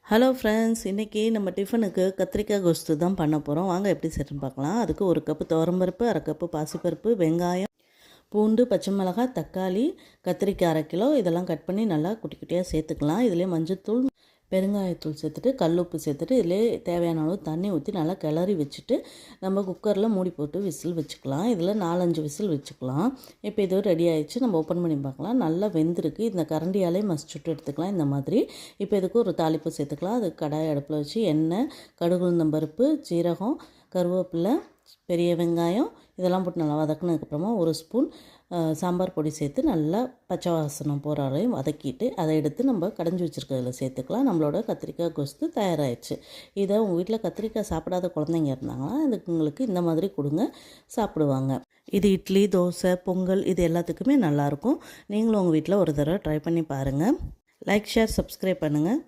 Hello friends, இன்றைக்கி நம்ம டிஃபனுக்கு கத்திரிக்காய் கோஸ்து தான் பண்ண போகிறோம். வாங்க எப்படி செய்யணும்னு பார்க்கலாம். அதுக்கு 1 கப்பு துவரம்பருப்பு, 1/2 கப்பு பாசிப்பருப்பு, வெங்காயம், பூண்டு, பச்சை மிளகாய், தக்காளி, கத்திரிக்காய் 1/2 கிலோ இதெல்லாம் கட் பண்ணி நல்லா குட்டி குட்டியாக சேர்த்துக்கலாம். இதிலே மஞ்சள்தூள், பெருங்காயத்தூள் சேர்த்துட்டு கல்லுப்பு சேர்த்துட்டு இதிலே தேவையான அளவு தண்ணி ஊற்றி நல்லா கிளறி வச்சுட்டு நம்ம குக்கரில் மூடி போட்டு விசில் வச்சுக்கலாம். இதில் 4-5 விசில் வச்சுக்கலாம். இப்போ இது ரெடி ஆகிடுச்சு. நம்ம ஓப்பன் பண்ணி பார்க்கலாம். நல்லா வெந்திருக்கு. இந்த கரண்டியாலே மசிச்சுட்டு எடுத்துக்கலாம் இந்த மாதிரி. இப்போ இதுக்கு ஒரு தாளிப்பு சேர்த்துக்கலாம். அது கடாய் அடுப்பில் வச்சு எண்ணெய், கடுகு, உளுந்தம் பருப்பு, ஜீரகம், கருவேப்பிலை, பெரிய வெங்காயம் இதெல்லாம் போட்டு நல்லா வதக்கினதுக்கப்புறமா 1 ஸ்பூன் சாம்பார் பொடி சேர்த்து நல்லா பச்சை வாசனை போகிற வரையும் வதக்கிட்டு அதை எடுத்து நம்ம கடைஞ்சி வச்சுருக்கிறதுல சேர்த்துக்கலாம். நம்மளோட கத்திரிக்காய் கோஸ்து தயாராகிடுச்சு. இதை உங்கள் வீட்டில் கத்திரிக்காய் சாப்பிடாத குழந்தைங்க இருந்தாங்கன்னா அதுக்கு உங்களுக்கு இந்த மாதிரி கொடுங்க, சாப்பிடுவாங்க. இது இட்லி, தோசை, பொங்கல் இது எல்லாத்துக்குமே நல்லாயிருக்கும். நீங்களும் உங்கள் வீட்டில் ஒரு தடவை ட்ரை பண்ணி பாருங்கள். லைக், ஷேர், சப்ஸ்கிரைப் பண்ணுங்கள்.